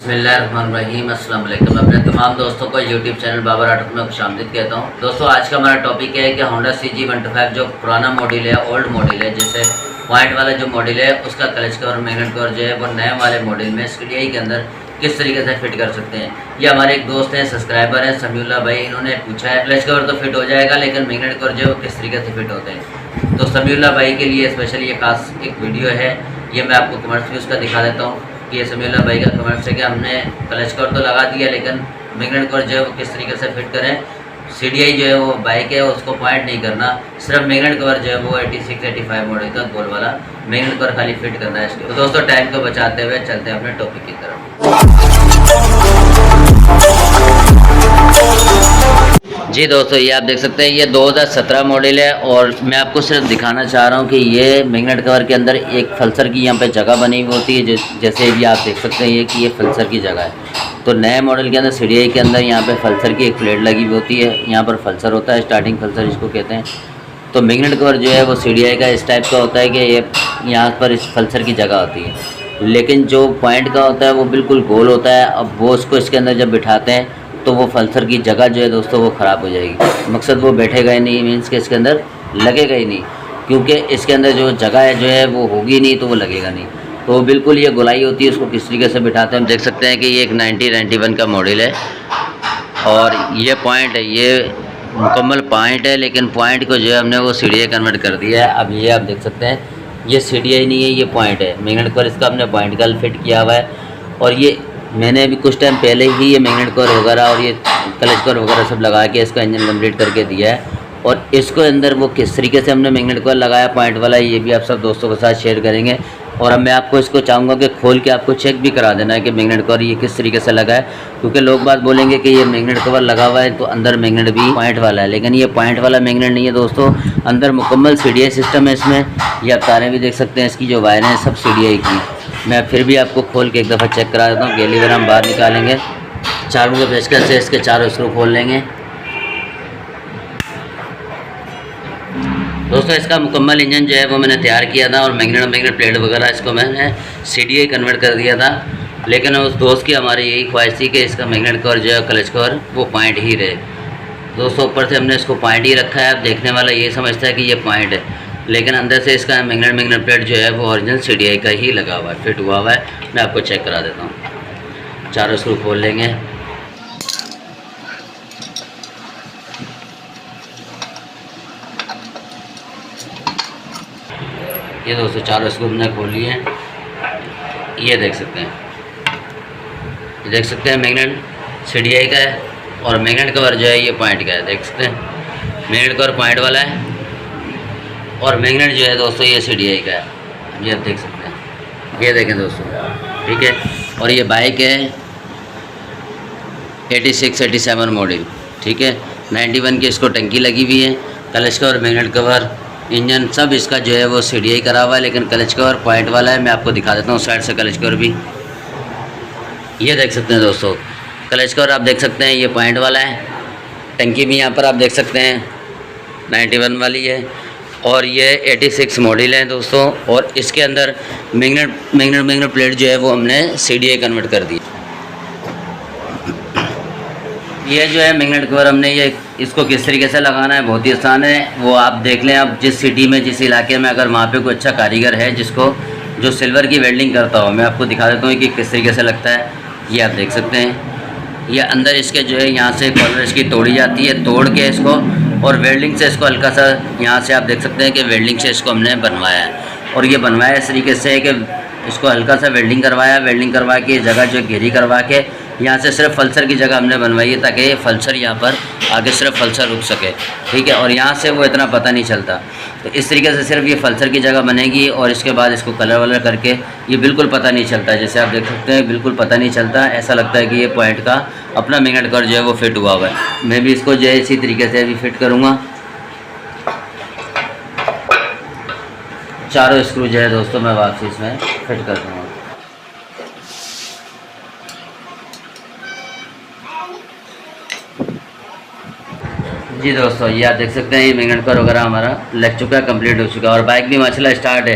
बिस्मिल्लाहिर्रहमानिर्रहीम। अस्सलाम वालेकुम। अपने तमाम दोस्तों को यूट्यूब चैनल बाबर ऑटो में खुशामदीद कहता हूँ। दोस्तों आज का हमारा टॉपिक है कि होंडा CG125 जो पुराना मॉडल है, ओल्ड मॉडल है, जैसे पॉइंट वाला जो मॉडल है उसका क्लच कवर, मैग्नेट कवर जो है वो नए वाले मॉडल में सीडीआई के अंदर किस तरीके से फिट कर सकते हैं। ये हमारे एक दोस्त हैं, सब्सक्राइबर हैं, समीउल्लाह भाई, इन्होंने पूछा है क्लच कवर तो फिट हो जाएगा लेकिन मैग्नेट कवर जो है वो किस तरीके से फिट होते हैं। तो समीउल्लाह भाई के लिए स्पेशली ये खास एक वीडियो है, ये मैं आपको कमेंट्स भी उसका दिखा देता हूँ कि ये समीउल्लाह भाई का कमेंट्स है कि हमने क्लच कवर तो लगा दिया लेकिन मैग्नेट कवर जो है वो किस तरीके से फिट करें। सीडीआई जो है वो बाइक है, उसको पॉइंट नहीं करना, सिर्फ मैग्नेट कवर जो है वो 86-85 मॉडल का गोल वाला मैग्नेट कवर खाली फिट करना है इसके। तो दोस्तों टाइम को बचाते हुए चलते हैं अपने टॉपिक की तरफ। जी दोस्तों, ये आप देख सकते हैं ये 2017 मॉडल है और मैं आपको सिर्फ दिखाना चाह रहा हूँ कि ये मैग्नेट कवर के अंदर एक फल्सर की यहाँ पे जगह बनी हुई होती है। जैसे भी आप देख सकते हैं ये कि ये फल्सर की जगह है। तो नए मॉडल के अंदर सीडीआई के अंदर यहाँ पे फल्सर की एक प्लेट लगी हुई होती है, यहाँ पर फल्सर होता है, स्टार्टिंग फल्सर इसको कहते हैं। तो मैग्नेट कवर जो है वो सीडीआई का इस टाइप का होता है कि ये यहाँ पर इस फल्सर की जगह होती है, लेकिन जो पॉइंट का होता है वो बिल्कुल गोल होता है। अब वो उसको इसके अंदर जब बिठाते हैं तो वो फल्सर की जगह जो है दोस्तों वो ख़राब हो जाएगी। मकसद वो बैठेगा ही नहीं, मीन्स कि इसके अंदर लगेगा ही नहीं, क्योंकि इसके अंदर जो जगह है जो है वो होगी नहीं तो वो लगेगा नहीं। तो बिल्कुल ये गोलाई होती है, उसको किस तरीके से बिठाते हैं हम देख सकते हैं कि ये एक 90-91 का मॉडल है और ये पॉइंट है, ये मुकम्मल पॉइंट है, लेकिन पॉइंट को जो है हमने वो सीडीआई कन्वर्ट कर दिया है। अब ये आप देख सकते हैं ये सीडीआई नहीं है, ये पॉइंट है। मैग्नेट कवर इसका हमने पॉइंट का फिट किया हुआ है और ये मैंने अभी कुछ टाइम पहले ही ये मैग्नेट कवर वगैरह और ये क्लच कवर वगैरह सब लगा के इसका इंजन कंप्लीट करके दिया है। और इसको अंदर वो किस तरीके से हमने मैग्नेट कवर लगाया पॉइंट वाला, ये भी आप सब दोस्तों के साथ शेयर करेंगे। और अब मैं आपको इसको चाहूँगा कि खोल के आपको चेक भी करा देना है कि मैग्नेट कवर ये किस तरीके से लगा है, क्योंकि लोग बात बोलेंगे कि ये मैग्नेट कवर लगा हुआ है तो अंदर मैग्नेट भी पॉइंट वाला है, लेकिन ये पॉइंट वाला मैग्नेट नहीं है दोस्तों। अंदर मुकम्मल सीडीआई सिस्टम है इसमें। ये आप तारें भी देख सकते हैं, इसकी जो वायरें हैं सब सीडीआई की। मैं फिर भी आपको खोल के एक दफ़ा चेक करा देता हूँ। गैलीवर हम बाहर निकालेंगे, चारों के पेचकस से इसके चारों स्क्रू खोल लेंगे। दोस्तों इसका मुकम्मल इंजन जो है वो मैंने तैयार किया था और मैग्नेट प्लेट वगैरह इसको मैंने सीडीआई कन्वर्ट कर दिया था, लेकिन उस दोस्त की हमारी यही ख्वाहिश थी कि इसका मैग्नेट कवर जो है क्लच कवर वो पॉइंट ही रहे। दोस्तों ऊपर से हमने इसको पॉइंट ही रखा है। अब देखने वाला ये समझता है कि ये पॉइंट है, लेकिन अंदर से इसका मैग्नेट प्लेट जो है वो ओरिजिनल सीडीआई का ही लगा हुआ है, फिट हुआ हुआ है। मैं आपको चेक करा देता हूँ। चारों स्क्रू खोल लेंगे। ये दोस्तों चारों स्क्रू हमने खोल लिए हैं। ये देख सकते हैं, ये देख सकते हैं मैग्नेट सीडीआई का है और मैग्नेट कवर जो है ये पॉइंट का है। देख सकते हैं मैग्नेट कवर पॉइंट वाला है और मैग्नेट जो है दोस्तों ये सीडीआई का है। ये देख सकते हैं, ये देखें दोस्तों, ठीक है। और ये बाइक है 86-87 मॉडल, ठीक है। 91 की इसको टंकी लगी हुई है। Clutch cover, magnet cover, engine सब इसका जो है वो सीडीआई करा हुआ है, लेकिन क्लच कवर पॉइंट वाला है। मैं आपको दिखा देता हूँ साइड से क्लच कवर भी। ये देख सकते हैं दोस्तों, क्लच कवर आप देख सकते हैं ये पॉइंट वाला है। टंकी भी यहाँ पर आप देख सकते हैं 91 वाली है और ये 86 मॉडल है दोस्तों। और इसके अंदर मैग्नेट प्लेट जो है वो हमने सीडीआई कन्वर्ट कर दी। ये जो है मैग्नेट कवर हमने ये इसको किस तरीके से लगाना है बहुत ही आसान है, वो आप देख लें। आप जिस सिटी में, जिस इलाके में अगर वहाँ पे कोई अच्छा कारीगर है जिसको जो सिल्वर की वेल्डिंग करता हो, मैं आपको दिखा देता हूँ कि किस तरीके से लगता है। ये आप देख सकते हैं, ये अंदर इसके जो है यहाँ से कॉलर इसकी तोड़ी जाती है, तोड़ के इसको और वेल्डिंग से इसको हल्का सा यहाँ से आप देख सकते हैं कि वेल्डिंग से इसको हमने बनवाया है। और ये बनवाया इस तरीके से कि इसको हल्का सा वेल्डिंग करवाया, वेल्डिंग करवा के जगह जो घेरी करवा के यहाँ से सिर्फ फल्सर की जगह हमने बनवाई है ताकि ये फल्सर यहाँ पर आगे सिर्फ फल्सर रुक सके, ठीक है। और यहाँ से वो इतना पता नहीं चलता। तो इस तरीके से सिर्फ ये फल्सर की जगह बनेगी और इसके बाद इसको कलर वलर करके ये बिल्कुल पता नहीं चलता। जैसे आप देख सकते हैं बिल्कुल पता नहीं चलता, ऐसा लगता है कि ये पॉइंट का अपना मैग्नेट कवर जो है वो फिट हुआ हुआ है। मैं भी इसको जो है इसी तरीके से अभी फिट करूँगा। चारों स्क्रू जो है दोस्तों मैं वापसी इसमें फिट कर दूँगा। जी दोस्तों, ये आप देख सकते हैं ये मैग्नेट कवर वगैरह हमारा लग चुका है, कंप्लीट हो चुका है और बाइक भी माशाल्लाह स्टार्ट है।